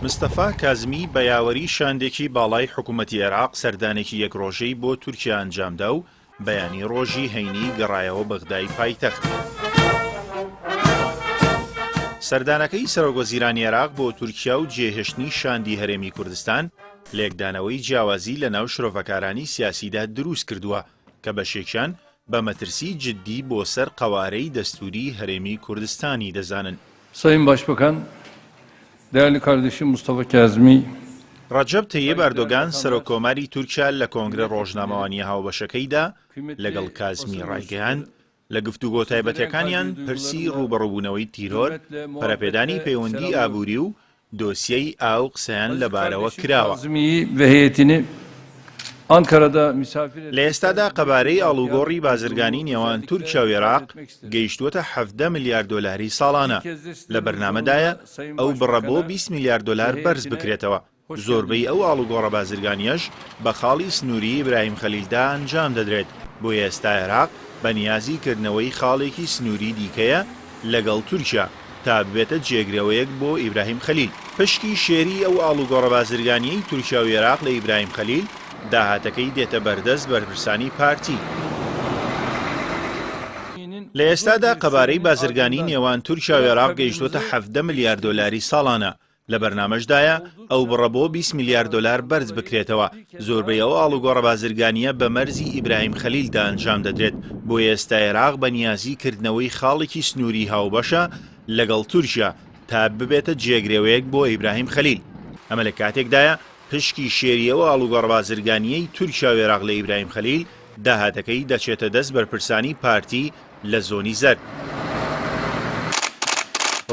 مستەفا کازمی بە یاوەری شاندێکی باڵای حکوومەتی عێراق سەردانێکی یەکڕۆژەی بۆ تورکیا ئەنجامدا و بەیانی ڕۆژی هەینی گەڕایەوە بەغدای پایتەخت. سەردانەکەی سەرۆکوەزیرانی عێراق بۆ تورکیا و جێهێشتنی شاندی هەرێمی کوردستان لێکدانەوەی جیاوازی لە ناو شرۆڤەکارانی سیاسیدا دروست کردووە کە بەشێکیان بە مەترسی جددی بۆ سەر قەوارەی دەستوری هەرێمی کوردستانی دەزانن. Sayın Başbakan, değerli kardeşim Mustafa Kazmi, ڕەجەب تەییب ئەردۆگان سەرۆکۆماری تورکیا لە کۆنگرە ڕۆژنامەوانی هاوبەشەکەیدا لەگەڵ کازمی ڕایگەیاند لە گفتوگۆ تایبەتەکانیان پرسی ڕوبەڕووبوونەوەی تیرۆر، پەرەپێدانی پەیوەندی ئابووری و دۆسیەی ئاو قسەیان لەبارەوە کراوە. لە ئێستادا قەبارەی ئاڵوگۆڕی بازرگانی نێوان تورکیا و عێراق گەیشتووەتە 17 میلیارد دۆلاری ساڵانە. لە بەرنامەدایە ئەو بڕە بۆ 20 میلیارد دۆلار بەرز بکرێتەوە. زۆربەی ئەو ئاڵوگۆڕە بازرگانیەش بە خاڵی سنووری ئیبراهیم خەلیلدا ئەنجام دەدرێت. بۆ ئێستا عێراق بەنیازی کردنەوەی خاڵێکی سنووری دیکەیە لەگەڵ تورکیا تا ببێتە جێگرەوەیەک بۆ ئیبراهیم خەلیل. پشکی شێری ئەو ئاڵوگۆڕە بازرگانیەی تورکیا و عێراق لە ئیبراهیم خەلیل داهاتەکەی دێتە بەردەست بەرپرسانی پارتی. لە ئێستادا قەبارەی بازرگانی نێوان تورکیا و عێراق گەیشتووەتە 17 میلیارد دۆلاری ساڵانە. لە بەرنامەشدایە ئەو بڕە بۆ 20 میلیارد دۆلار بەرز بکرێتەوە. زۆربەی ئەو ئاڵوگۆڕە بازرگانیە بە مەرزی ئیبراهیم خەلیلدا ئەنجام دەدرێت. بۆ ئێستا عێراق بەنیازی کردنەوەی خاڵێکی سنووری هاوبەشە لەگەڵ تورکیا تا ببێتە جێگرەوەیەک بۆ ئیبراهیم خەلیل. ئەمە لە کاتێکدایە پشکی شێریەوە ئاڵوگۆڕە بازرگانیەی تورکیا و عێراق لە ئیبراهیم خەلیل داهاتەکەی دەچێتە دەست بەرپرسانی پارتی لە زۆنی زەرد.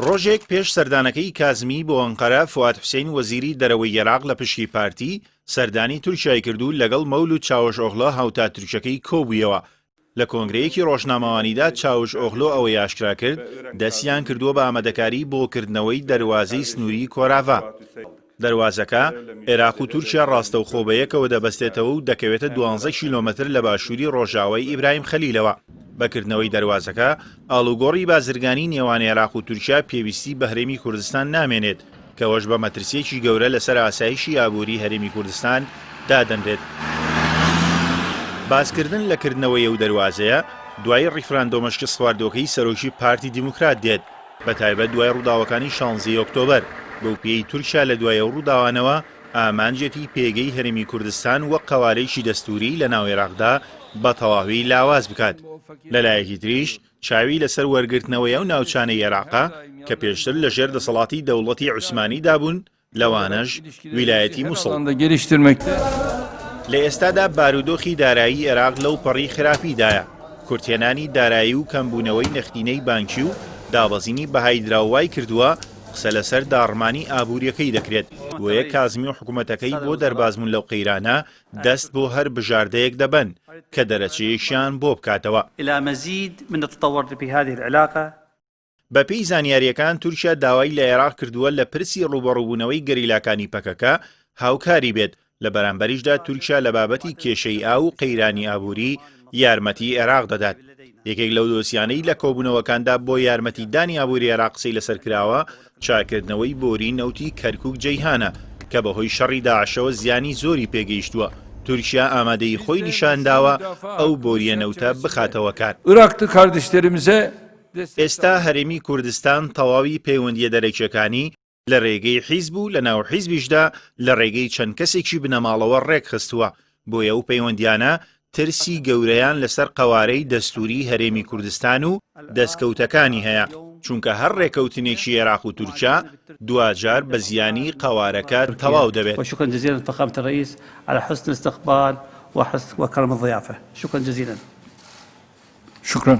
ڕۆژێک پێش سەردانەکەی کازمی بۆ ئەنقەرە، فواد حوسێن وەزیری دەرەوەی عێراق لە پشکی پارتی سەردانی تورکیای کردو لەگەڵ مەولود چاوشئۆغلۆ هاوتا تورکیەکەی کۆبوویەوە. لە کۆنگرەیەکی ڕۆژنامەوانیدا چاوشئۆغلۆ ئەوەی ئاشکرا کرد دەستیان کردووە بە ئامادەکاری بۆ کردنەوەی دەروازەی سنووری کۆراڤا. دەروازەکە عێراق و تورکیا ڕاستەوخۆ بەیەکەوە دەبەستێتەوە و دەکەوێتە 12 کیلۆمەتر لە باشووری ڕۆژاوای ئیبراهیم خەلیلەوە. بەکردنەوەی دەروازەکە ئاڵوگۆڕی بازرگانی نێوان عێراق و تورکیا پێویستی بە هەرێمی کوردستان نامێنێت کەوەش بە مەترسیەکی گەورە لەسەر ئاسایشی ئابووری هەرێمی کوردستان دادەنرێت. باسکردن لە کردنەوەی ئەو دەروازەیە دوای ڕیفراندۆمەشکە سخواردۆکەی سەرۆکی پارتی دیموکرات دێت، بەتایبەت دوای ڕووداوەکانی 16 ئۆکتۆبەر. بەو پێی تورکیا لە دوای ئەو ڕووداوانەوە ئامانجێتی پێگەی هەرێمی کوردستان وەک قەوارەیەکی دەستوری لە ناو عێراقدا بە تەواوی لاواز بکات. لەلایەکی تریش چاوی لەسەر وەرگرتنەوەی ئەو ناوچانەی عێراقا کە پێشتر لە ژێر دەسەڵاتی دەوڵەتی عوسمانیدا بوون، لەوانەش ویلایەتی موسڵ. لە ئێستادا بارودۆخی دارایی عێراق لەو پەڕی خراپیدایە. کورتێنانی دارایی و کەمبوونەوەی نەختینەی بانکی و دابەزینی بەهایدراوای کردووە قسە لەسەر داڕمانی ئابووریەکەی دەکرێت. بۆیە کازمی و حکوومەتەکەی بۆ دەربازبوون لەو قەیرانە دەست بۆ هەر بژاردەیەک دەبەن کە دەرەچەیەکیان بۆ بکاتەوە. بەپێی زانیاریەکان تورکیا داوای لە عێراق کردووە لە پرسی ڕوبەڕووبوونەوەی گەریلاکانی پەکەکە هاوکاری بێت. لە بەرامبەریشدا تورکیا لە بابەتی کێشەی ئاو و قەیرانی ئابووری یارمەتی عێراق دەدات. یەکێک لەو دۆسیانەی لە کۆبوونەوەکاندا بۆ یارمەتیدانی ئابووری عێراق قسەی لەسەر کراوە چاکردنەوەی بۆری نەوتی کەرکووک جەیهانە کە بەهۆی شەڕی داعشەوە زیانی زۆری پێگەیشتووە. تورکیا ئامادەی خۆی نیشانداوە ئەو بۆریە نەوتە بخاتەوە کار. ئێستا هەرێمی کوردستان تەواوی پەیوەندیە دەرەکیەکانی لە ڕێگەی حیزب و لە ناو حیزبیشدا لە ڕێگەی چەند کەسێکی بنەماڵەوە ڕێک خستووە. بۆیە ئەو پەیوەندیانە ترسی گەورەیان لەسەر قەوارەی دەستوری هەرێمی کوردستان و دەستکەوتەکانی هەیە، چونکە هەر ڕێکەوتنێکی عێراق و تورکیا دوجار بە زیانی قەوارەکە تەواو دەبێت. شكرا جزيلا فخامة الرئيس على حسن الاستقبال وكرم الضيافة. شكرا جزيلا. شكرا.